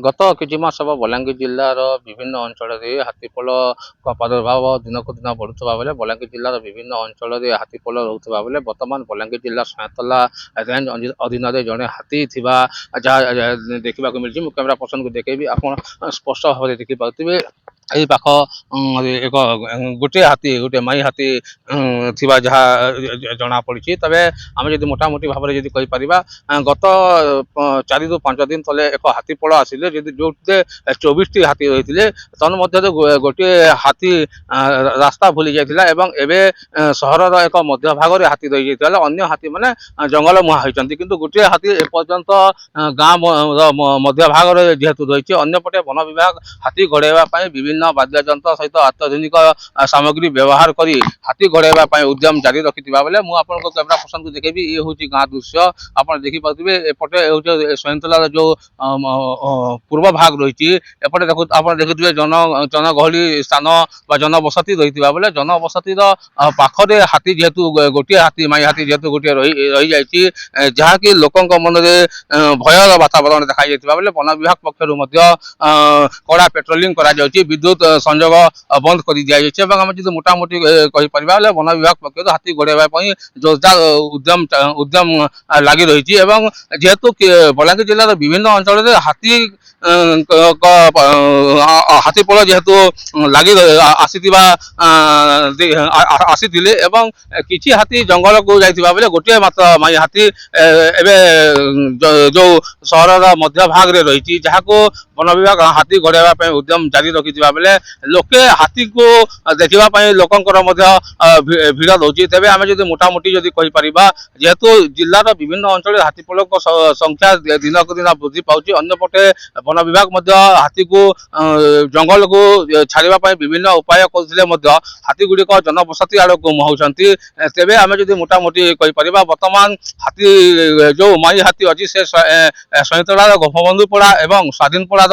ଗତ କିଛି ମାସ ହେବ ବଲାଙ୍ଗୀର ଜିଲ୍ଲାର ବିଭିନ୍ନ ଅଞ୍ଚଳରେ ହାତୀପଲ ପ୍ରାଦୁର୍ଭାବ ଦିନକୁ ଦିନ ବଢ଼ୁଥିବା ବେଳେ ବଲାଙ୍ଗୀର ଜିଲ୍ଲାର ବିଭିନ୍ନ ଅଞ୍ଚଳରେ ହାତୀପଲ ରହୁଥିବା ବେଳେ ବର୍ତ୍ତମାନ ବଲାଙ୍ଗୀର ଜିଲ୍ଲା ସୟଁତଲା ରେଞ୍ଜ ଅଧୀନରେ ଜଣେ ହାତୀ ଥିବା ଯାହା ଦେଖିବାକୁ ମିଳିଛି। ମୁଁ କ୍ୟାମେରା ପର୍ସନକୁ ଦେଖେଇବି, ଆପଣ ସ୍ପଷ୍ଟ ଭାବରେ ଦେଖିପାରୁଥିବେ। এই পাখ ଏକ ଗୋଟିଏ ହାତୀ, ଗୋଟିଏ ମାଇ ହାତୀ ଥିବା ଯାହା ଜଣା ପଡ଼ିଛି। ତେବେ ଆମେ ଯଦି ମୋଟାମୋଟି ଭାବରେ ଯଦି କହିପାରିବା, ଗତ 4 ରୁ 5 ଦିନ ତଳେ ଏକ ହାତୀପଳ ଆସିଲେ, ଯଦି ଯୋଉଥିରେ 24ଟି ହାତୀ ରହିଥିଲେ, ତନ୍ମଧ୍ୟରୁ ଗୋଟିଏ ହାତୀ ରାସ୍ତା ଭୁଲି ଯାଇଥିଲା ଏବଂ ଏବେ ସହରର ଏକ ମଧ୍ୟ ଭାଗରେ ହାତୀ ରହିଯାଇଥିଲା। ଅନ୍ୟ ହାତୀମାନେ ଜଙ୍ଗଲ ମୁହାଁ ହୋଇଛନ୍ତି, କିନ୍ତୁ ଗୋଟିଏ ହାତୀ ଏପର୍ଯ୍ୟନ୍ତ ଗାଁ ମଧ୍ୟ ଭାଗରେ ଯେହେତୁ ରହିଛି। ଅନ୍ୟପଟେ ବନ ବିଭାଗ ହାତୀ ଘୋଡ଼ାଇବା ପାଇଁ ବିଭିନ୍ନ ବାଦ୍ୟଯନ୍ତ୍ର ସହିତ ଅତ୍ୟାଧୁନିକ ସାମଗ୍ରୀ ବ୍ୟବହାର କରି ହାତୀ ଘୋଡ଼ାଇବା ପାଇଁ ଉଦ୍ୟମ ଜାରି ରଖିଥିବା ବେଳେ ମୁଁ ଆପଣଙ୍କ କ୍ୟାମେରା ପର୍ସନକୁ ଦେଖେଇବି। ଏ ହେଉଛି ଗାଁ ଦୃଶ୍ୟ, ଆପଣ ଦେଖିପାରୁଥିବେ। ଏପଟେ ହେଉଛି ସୟଁତଲାର ଯୋଉ ପୂର୍ବ ଭାଗ ରହିଛି, ଏପଟେ ଆପଣ ଦେଖୁଥିବେ ଜନଗହଳି ସ୍ଥାନ ବା ଜନବସତି ରହିଥିବା ବେଳେ ଜନବସତିର ପାଖରେ ହାତୀ ଯେହେତୁ ଗୋଟିଏ ହାତୀ, ମାଇ ହାତୀ ଯେହେତୁ ଗୋଟିଏ ରହିଯାଇଛି, ଯାହାକି ଲୋକଙ୍କ ମନରେ ଭୟର ବାତାବରଣ ଦେଖାଯାଇଥିବା ବେଳେ ବନ ବିଭାଗ ପକ୍ଷରୁ ମଧ୍ୟ କଡ଼ା ପେଟ୍ରୋଲିଂ କରାଯାଉଛି, ବିଦ୍ୟୁତ ସଂଯୋଗ ବନ୍ଦ କରି ଦିଆଯାଇଛି ଏବଂ ଆମେ ଯଦି ମୋଟାମୋଟି କହିପାରିବା ହେଲେ ବନ ବିଭାଗ ପକ୍ଷରୁ ହାତୀ ଘୋଡ଼ାଇବା ପାଇଁ ଜୋରଦାର ଉଦ୍ୟମ ଲାଗି ରହିଛି। ଏବଂ ଯେହେତୁ ବଲାଙ୍ଗୀର ଜିଲ୍ଲାର ବିଭିନ୍ନ ଅଞ୍ଚଳରେ ହାତୀପଳ ଯେହେତୁ ଲାଗି ଆସିଥିଲେ ଏବଂ କିଛି ହାତୀ ଜଙ୍ଗଲକୁ ଯାଇଥିବା ବେଳେ ଗୋଟିଏ ମାତ୍ର ମାଇ ହାତୀ ଏବେ ଯୋଉ ସହରର ମଧ୍ୟ ଭାଗରେ ରହିଛି, ଯାହାକୁ ବନ ବିଭାଗ ହାତୀ ଘୋଡ଼ାଇବା ପାଇଁ ଉଦ୍ୟମ ଜାରି ରଖିଥିବା ବେଳେ ଲୋକେ ହାତୀକୁ ଦେଖିବା ପାଇଁ ଲୋକଙ୍କର ମଧ୍ୟ ଭିଡ଼ ରହୁଛି। ତେବେ ଆମେ ଯଦି ମୋଟାମୋଟି ଯଦି କହିପାରିବା, ଯେହେତୁ ଜିଲ୍ଲାର ବିଭିନ୍ନ ଅଞ୍ଚଳରେ ହାତୀପଲଙ୍କ ସଂଖ୍ୟା ଦିନକୁ ଦିନ ବୃଦ୍ଧି ପାଉଛି, ଅନ୍ୟପଟେ ବନ ବିଭାଗ ମଧ୍ୟ ହାତୀକୁ ଜଙ୍ଗଲକୁ ଛାଡ଼ିବା ପାଇଁ ବିଭିନ୍ନ ଉପାୟ କରୁଥିଲେ ମଧ୍ୟ ହାତୀ ଗୁଡ଼ିକ ଜନବସତି ଆଡ଼କୁ ମୁହାଉଛନ୍ତି। ତେବେ ଆମେ ଯଦି ମୋଟାମୋଟି କହିପାରିବା, ବର୍ତ୍ତମାନ ହାତୀ ଯୋଉ ମାଇ ହାତୀ ଅଛି ସେ ସୟଁତଳାର ଗୋପବନ୍ଧୁପଡ଼ା ଏବଂ ସ୍ୱାଧୀନପଡ଼ାର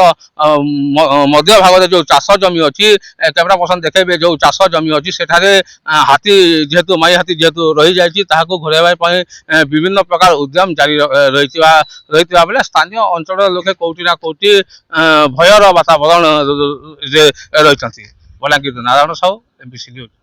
ମଧ୍ୟ ଭାଗରେ ଯୋଉ ଚାଷ ଜମି ଅଛି, କ୍ୟାମେରା ପର୍ସନ ଦେଖେଇବେ, ଯୋଉ ଚାଷ ଜମି ଅଛି ସେଠାରେ ହାତୀ ଯେହେତୁ ମାଇ ହାତୀ ଯେହେତୁ ରହିଯାଇଛି, ତାହାକୁ ଘୋଡ଼ାଇବା ପାଇଁ ବିଭିନ୍ନ ପ୍ରକାର ଉଦ୍ୟମ ଜାରି ରହିଥିବା ବେଳେ ସ୍ଥାନୀୟ ଅଞ୍ଚଳର ଲୋକେ କୋଉଠି ନା କୋଉଠି ଭୟର ବାତାବରଣ ରହିଛନ୍ତି। Balangir Narayan Sahu, MBC news.